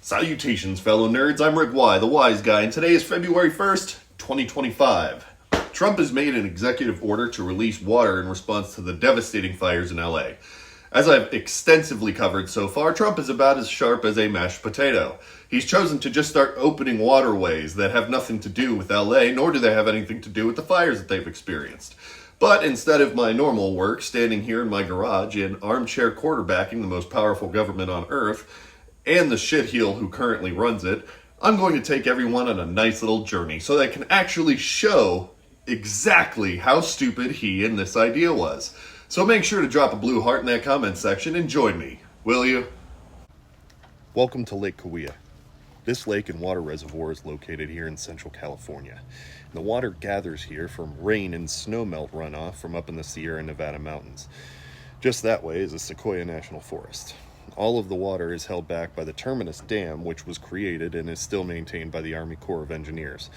Salutations, fellow nerds. I'm Rick Y, the Wise Guy, and today is February 1st, 2025. Trump has made an executive order to release water in response to the devastating fires in LA. As I've extensively covered so far, Trump is about as sharp as a mashed potato. He's chosen to just start opening waterways that have nothing to do with LA, nor do they have anything to do with the fires that they've experienced. But instead of my normal work, standing here in my garage and armchair quarterbacking the most powerful government on earth, and the shitheel who currently runs it, I'm going to take everyone on a nice little journey so they can actually show exactly how stupid he and this idea was. So make sure to drop a blue heart in that comment section and join me, will you? Welcome to Lake Kaweah. This lake and water reservoir is located here in Central California. The water gathers here from rain and snowmelt runoff from up in the Sierra Nevada mountains. Just that way is the Sequoia National Forest. All of the water is held back by the Terminus Dam, which was created and is still maintained by the Army Corps of Engineers.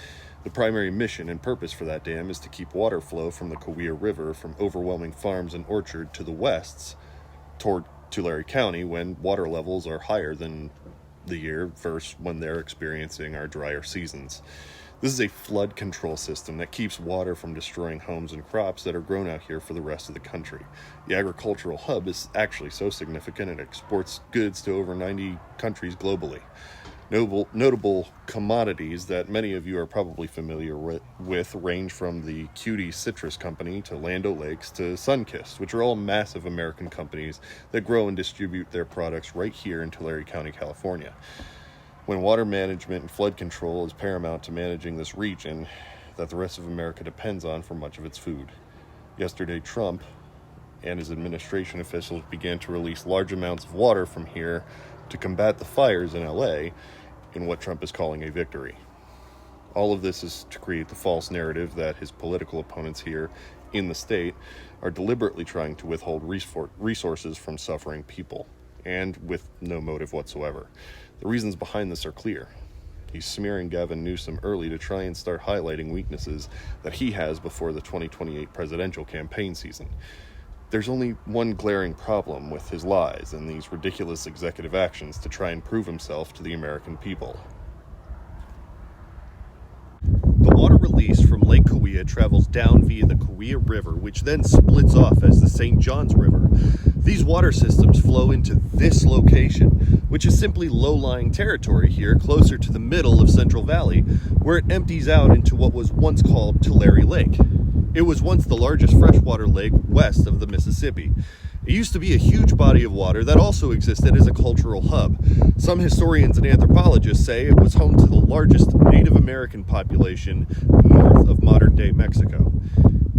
The primary mission and purpose for that dam is to keep water flow from the Kaweah River from overwhelming farms and orchard to the wests toward Tulare County when water levels are higher than the year versus when they're experiencing our drier seasons. This is a flood control system that keeps water from destroying homes and crops that are grown out here for the rest of the country. The agricultural hub is actually so significant it exports goods to over 90 countries globally. Notable commodities that many of you are probably familiar with range from the Cutie Citrus Company to Land O'Lakes to Sunkist, which are all massive American companies that grow and distribute their products right here in Tulare County, California. When water management and flood control is paramount to managing this region that the rest of America depends on for much of its food. Yesterday, Trump and his administration officials began to release large amounts of water from here to combat the fires in LA in what Trump is calling a victory. All of this is to create the false narrative that his political opponents here in the state are deliberately trying to withhold resources from suffering people, and with no motive whatsoever. The reasons behind this are clear. He's smearing Gavin Newsom early to try and start highlighting weaknesses that he has before the 2028 presidential campaign season. There's only one glaring problem with his lies and these ridiculous executive actions to try and prove himself to the American people. The water released from Lake Kaweah travels down via the Kaweah River, which then splits off as the St. Johns River. These water systems flow into this location, which is simply low-lying territory here closer to the middle of Central Valley, where it empties out into what was once called Tulare Lake. It was once the largest freshwater lake west of the Mississippi. It used to be a huge body of water that also existed as a cultural hub. Some historians and anthropologists say it was home to the largest Native American population north of modern-day Mexico.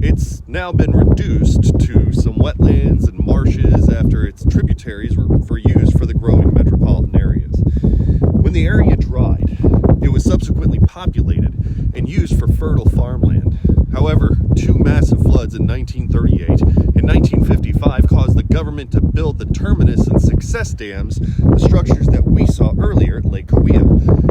It's now been reduced to some wetlands and marshes after its tributaries were used for the growing metropolitan areas. When the area dried, it was subsequently populated and used for fertile farmland. However, two massive floods in 1938 and 1955 caused the government to build the Terminus and Success dams, the structures that we saw earlier at Lake Kaweah.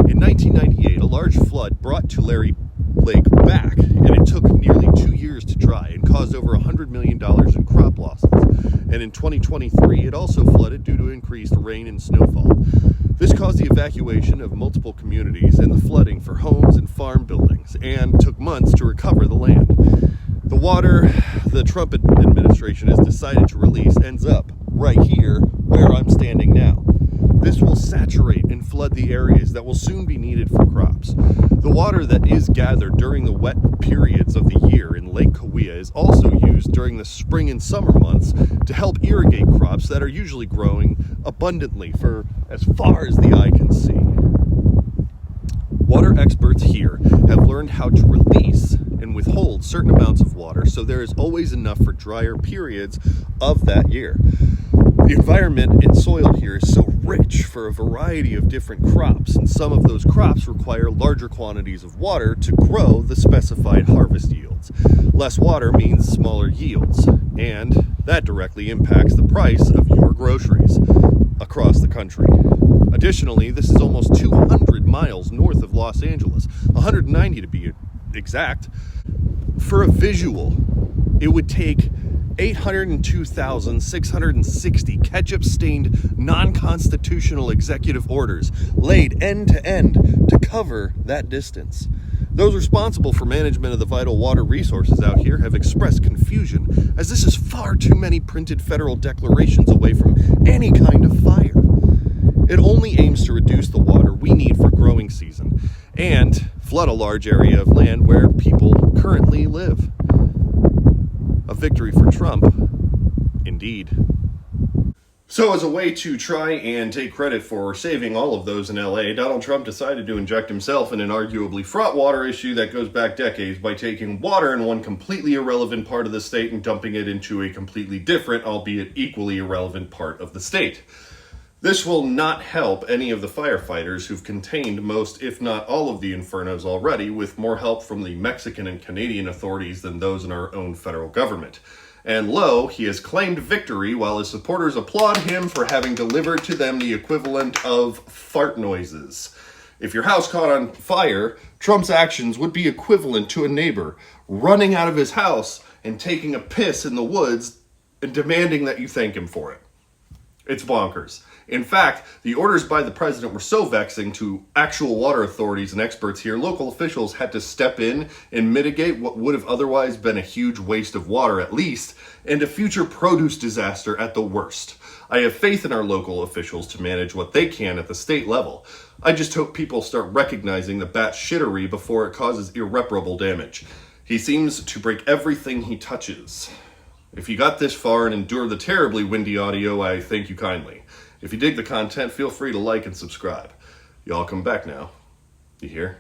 In 1998, a large flood brought Tulare Lake back, and it took nearly 2 years to dry and caused over $100 million in crop losses. And in 2023, it also flooded due to increased rain and snowfall. This caused the evacuation of multiple communities and the flooding for homes and farm buildings, and took months to recover the land. The water the Trump administration has decided to release ends up right here where I'm standing now. This will saturate and flood the areas that will soon be needed for crops. The water that is gathered during the wet periods of the year in Lake Kaweah is also used during the spring and summer months to help irrigate crops that are usually growing abundantly for as far as the eye can see. Water experts here have learned how to release and withhold certain amounts of water so there is always enough for drier periods of that year. The environment and soil here is so rich for a variety of different crops, and some of those crops require larger quantities of water to grow the specified harvest yields. Less water means smaller yields, and that directly impacts the price of your groceries across the country. Additionally, this is almost 200 miles north of Los Angeles, 190 to be exact. For a visual, it would take 802,660 ketchup-stained, non-constitutional executive orders laid end to end to cover that distance. Those responsible for management of the vital water resources out here have expressed confusion, as this is far too many printed federal declarations away from any kind of fire. It only aims to reduce the water we need for growing season and flood a large area of land where people currently live. A victory for Trump, indeed. So as a way to try and take credit for saving all of those in LA, Donald Trump decided to inject himself in an arguably fraught water issue that goes back decades by taking water in one completely irrelevant part of the state and dumping it into a completely different, albeit equally irrelevant part of the state. This will not help any of the firefighters who've contained most, if not all, of the infernos already, with more help from the Mexican and Canadian authorities than those in our own federal government. And lo, he has claimed victory while his supporters applaud him for having delivered to them the equivalent of fart noises. If your house caught on fire, Trump's actions would be equivalent to a neighbor running out of his house and taking a piss in the woods and demanding that you thank him for it. It's bonkers. In fact, the orders by the president were so vexing to actual water authorities and experts here, local officials had to step in and mitigate what would have otherwise been a huge waste of water at least, and a future produce disaster at the worst. I have faith in our local officials to manage what they can at the state level. I just hope people start recognizing the bat shittery before it causes irreparable damage. He seems to break everything he touches. If you got this far and endured the terribly windy audio, I thank you kindly. If you dig the content, feel free to like and subscribe. Y'all come back now. You hear?